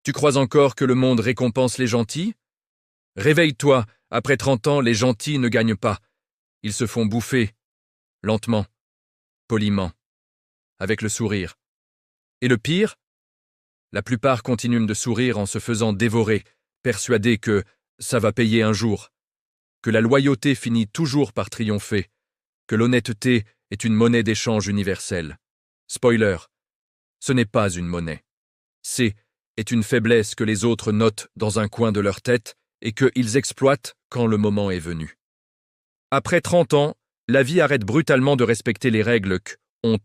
Tu crois encore que le monde récompense les gentils? Réveille-toi, après 30 ans, les gentils ne gagnent pas. Ils se font bouffer, lentement, poliment, avec le sourire. Et le pire? La plupart continuent de sourire en se faisant dévorer, persuadés que ça va payer un jour, que la loyauté finit toujours par triompher, que l'honnêteté est une monnaie d'échange universelle. Spoiler, ce n'est pas une monnaie. Est une faiblesse que les autres notent dans un coin de leur tête et qu'ils exploitent quand le moment est venu. Après 30 ans, la vie arrête brutalement de respecter les règles qu'on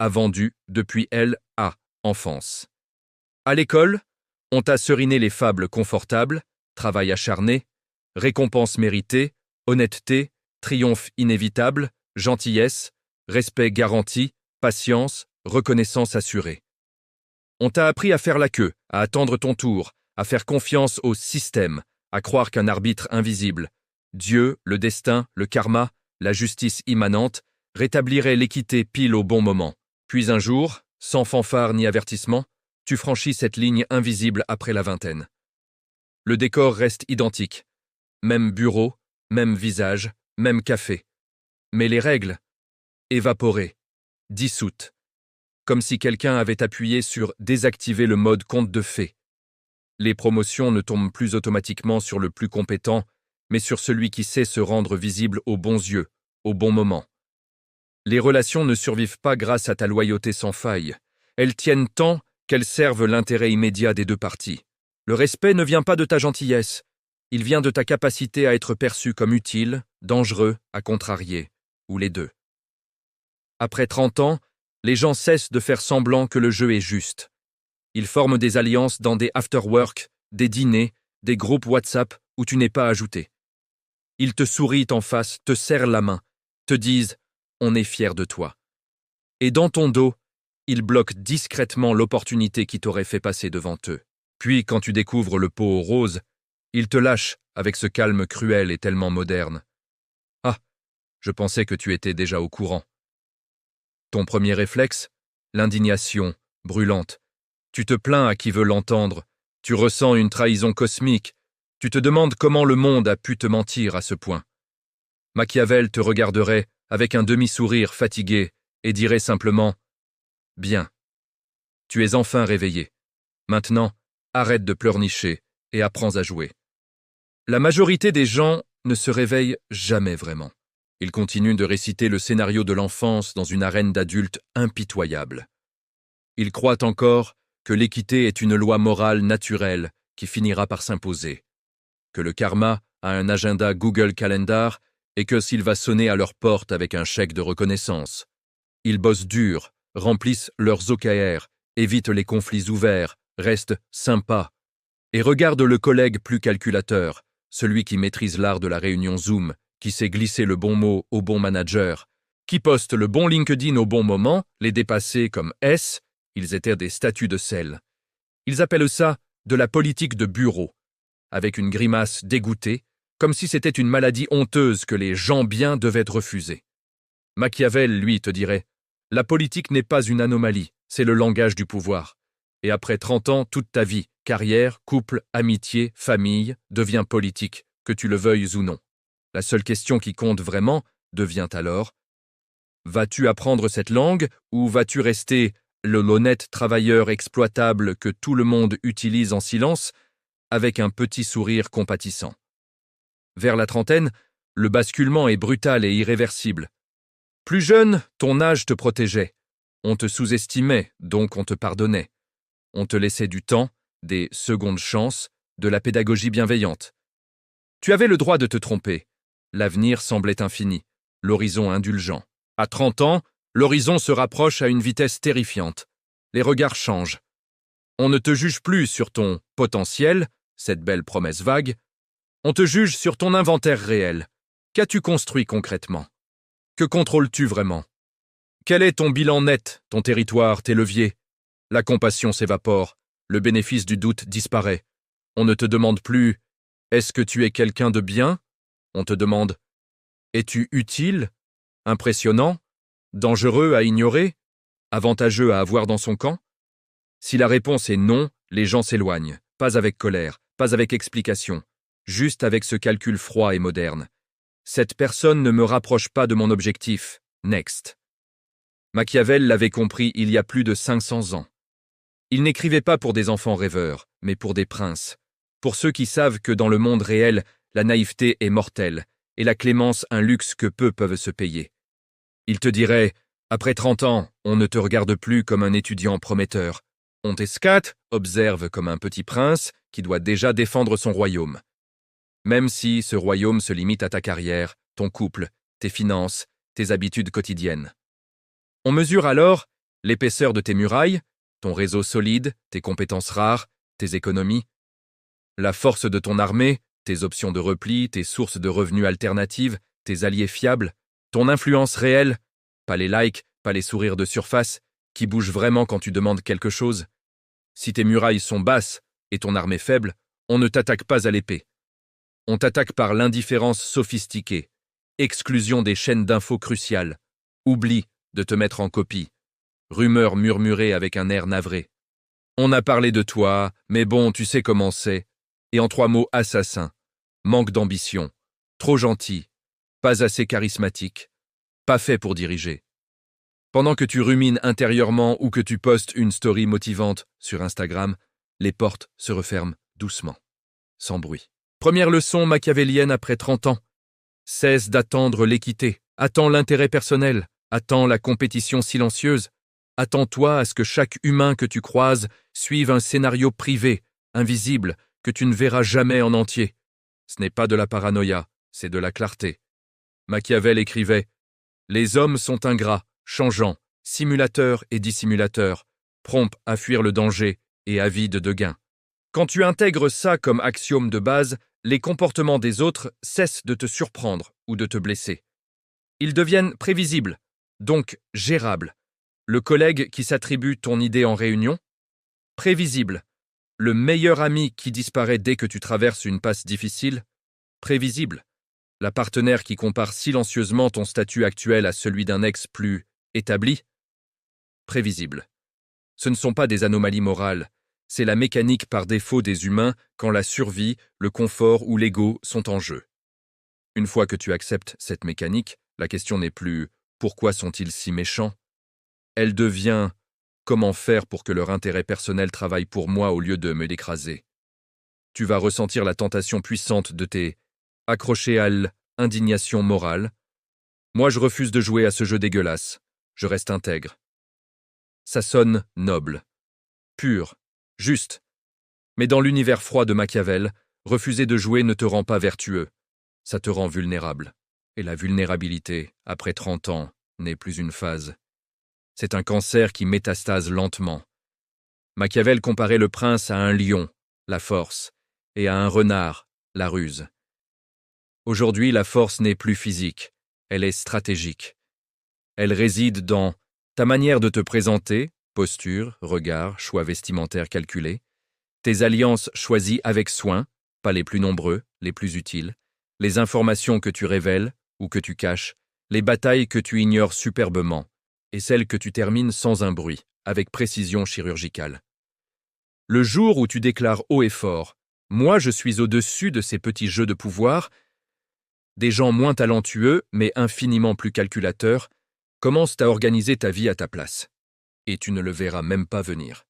a vendues depuis enfance. À l'école, on t'a seriné les fables confortables, travail acharné, récompense méritée, honnêteté, triomphe inévitable, gentillesse, respect garanti, patience, reconnaissance assurée. On t'a appris à faire la queue, à attendre ton tour, à faire confiance au système, à croire qu'un arbitre invisible, Dieu, le destin, le karma, la justice immanente, rétablirait l'équité pile au bon moment. Puis un jour, sans fanfare ni avertissement, tu franchis cette ligne invisible après la vingtaine. Le décor reste identique. Même bureau, même visage, même café. Mais les règles, évaporées, dissoutes. Comme si quelqu'un avait appuyé sur « désactiver le mode conte de fées ». Les promotions ne tombent plus automatiquement sur le plus compétent, mais sur celui qui sait se rendre visible aux bons yeux, au bon moment. Les relations ne survivent pas grâce à ta loyauté sans faille. Elles tiennent tant qu'elles servent l'intérêt immédiat des deux parties. Le respect ne vient pas de ta gentillesse. Il vient de ta capacité à être perçu comme utile, dangereux, à contrarier, ou les deux. Après 30 ans, les gens cessent de faire semblant que le jeu est juste. Ils forment des alliances dans des after-work, des dîners, des groupes WhatsApp où tu n'es pas ajouté. Ils te sourient en face, te serrent la main, te disent « on est fiers de toi ». Et dans ton dos, ils bloquent discrètement l'opportunité qui t'aurait fait passer devant eux. Puis, quand tu découvres le pot rose, ils te lâchent avec ce calme cruel et tellement moderne. « Ah, je pensais que tu étais déjà au courant. » Ton premier réflexe, l'indignation, brûlante. Tu te plains à qui veut l'entendre, tu ressens une trahison cosmique, tu te demandes comment le monde a pu te mentir à ce point. Machiavel te regarderait avec un demi-sourire fatigué et dirait simplement « Bien, tu es enfin réveillé. Maintenant, arrête de pleurnicher et apprends à jouer. » La majorité des gens ne se réveillent jamais vraiment. Ils continuent de réciter le scénario de l'enfance dans une arène d'adultes impitoyable. Ils croient encore que l'équité est une loi morale naturelle qui finira par s'imposer, que le karma a un agenda Google Calendar et que s'il va sonner à leur porte avec un chèque de reconnaissance. Ils bossent dur, remplissent leurs OKR, évitent les conflits ouverts, restent sympas et regardent le collègue plus calculateur, celui qui maîtrise l'art de la réunion Zoom, qui sait glisser le bon mot au bon manager, qui poste le bon LinkedIn au bon moment, les dépasser comme S, ils étaient des statues de sel. Ils appellent ça de la politique de bureau, avec une grimace dégoûtée, comme si c'était une maladie honteuse que les gens bien devaient refuser. Machiavel, lui, te dirait « La politique n'est pas une anomalie, c'est le langage du pouvoir. Et après 30 ans, toute ta vie, carrière, couple, amitié, famille, devient politique, que tu le veuilles ou non. La seule question qui compte vraiment devient alors « Vas-tu apprendre cette langue ou vas-tu rester l'honnête travailleur exploitable que tout le monde utilise en silence avec un petit sourire compatissant ?» Vers la trentaine, le basculement est brutal et irréversible. Plus jeune, ton âge te protégeait. On te sous-estimait, donc on te pardonnait. On te laissait du temps, des secondes chances, de la pédagogie bienveillante. Tu avais le droit de te tromper. L'avenir semblait infini, l'horizon indulgent. À 30 ans, l'horizon se rapproche à une vitesse terrifiante. Les regards changent. On ne te juge plus sur ton potentiel, cette belle promesse vague. On te juge sur ton inventaire réel. Qu'as-tu construit concrètement? Que contrôles-tu vraiment? Quel est ton bilan net, ton territoire, tes leviers? La compassion s'évapore, le bénéfice du doute disparaît. On ne te demande plus « Est-ce que tu es quelqu'un de bien ?» On te demande « Es-tu utile? Impressionnant? Dangereux à ignorer? Avantageux à avoir dans son camp ?» Si la réponse est non, Les gens s'éloignent, pas avec colère, pas avec explication, juste avec ce calcul froid et moderne. Cette personne ne me rapproche pas de mon objectif. Next. Machiavel l'avait compris il y a plus de 500 ans. Il n'écrivait pas pour des enfants rêveurs, mais pour des princes, pour ceux qui savent que dans le monde réel, la naïveté est mortelle, et la clémence un luxe que peu peuvent se payer. Il te dirait, après 30 ans, on ne te regarde plus comme un étudiant prometteur. On t'escate, observe comme un petit prince qui doit déjà défendre son royaume. Même si ce royaume se limite à ta carrière, ton couple, tes finances, tes habitudes quotidiennes. On mesure alors l'épaisseur de tes murailles, ton réseau solide, tes compétences rares, tes économies, la force de ton armée, tes options de repli, tes sources de revenus alternatives, tes alliés fiables, ton influence réelle, pas les likes, pas les sourires de surface, qui bougent vraiment quand tu demandes quelque chose. Si tes murailles sont basses et ton armée faible, on ne t'attaque pas à l'épée. On t'attaque par l'indifférence sophistiquée, exclusion des chaînes d'infos cruciales, oubli de te mettre en copie, rumeurs murmurées avec un air navré. On a parlé de toi, mais bon, tu sais comment c'est. Et en 3 mots, assassin, manque d'ambition, trop gentil, pas assez charismatique, pas fait pour diriger. Pendant que tu rumines intérieurement ou que tu postes une story motivante sur Instagram, les portes se referment doucement, sans bruit. Première leçon machiavélienne après 30 ans. Cesse d'attendre l'équité, attends l'intérêt personnel, attends la compétition silencieuse. Attends-toi à ce que chaque humain que tu croises suive un scénario privé, invisible, que tu ne verras jamais en entier. Ce n'est pas de la paranoïa, c'est de la clarté. Machiavel écrivait « Les hommes sont ingrats, changeants, simulateurs et dissimulateurs, prompts à fuir le danger et avides de gains. » Quand tu intègres ça comme axiome de base, les comportements des autres cessent de te surprendre ou de te blesser. Ils deviennent prévisibles, donc gérables. Le collègue qui s'attribue ton idée en réunion? Prévisible. Le meilleur ami qui disparaît dès que tu traverses une passe difficile? Prévisible. La partenaire qui compare silencieusement ton statut actuel à celui d'un ex plus établi? Prévisible. Ce ne sont pas des anomalies morales, c'est la mécanique par défaut des humains quand la survie, le confort ou l'ego sont en jeu. Une fois que tu acceptes cette mécanique, la question n'est plus « pourquoi sont-ils si méchants ?» Elle devient « comment faire pour que leur intérêt personnel travaille pour moi au lieu de me l'écraser ?» Tu vas ressentir la tentation puissante de t'es accroché à l'indignation morale. Moi, je refuse de jouer à ce jeu dégueulasse. Je reste intègre. Ça sonne noble, pur, juste. Mais dans l'univers froid de Machiavel, refuser de jouer ne te rend pas vertueux. Ça te rend vulnérable. Et la vulnérabilité, après 30 ans, n'est plus une phase. C'est un cancer qui métastase lentement. Machiavel comparait le prince à un lion, la force, et à un renard, la ruse. Aujourd'hui, la force n'est plus physique, elle est stratégique. Elle réside dans ta manière de te présenter, posture, regard, choix vestimentaires calculés, tes alliances choisies avec soin, pas les plus nombreux, les plus utiles, les informations que tu révèles ou que tu caches, les batailles que tu ignores superbement, et celles que tu termines sans un bruit, avec précision chirurgicale. Le jour où tu déclares haut et fort « Moi, je suis au-dessus de ces petits jeux de pouvoir », des gens moins talentueux, mais infiniment plus calculateurs, commencent à organiser ta vie à ta place. Et tu ne le verras même pas venir.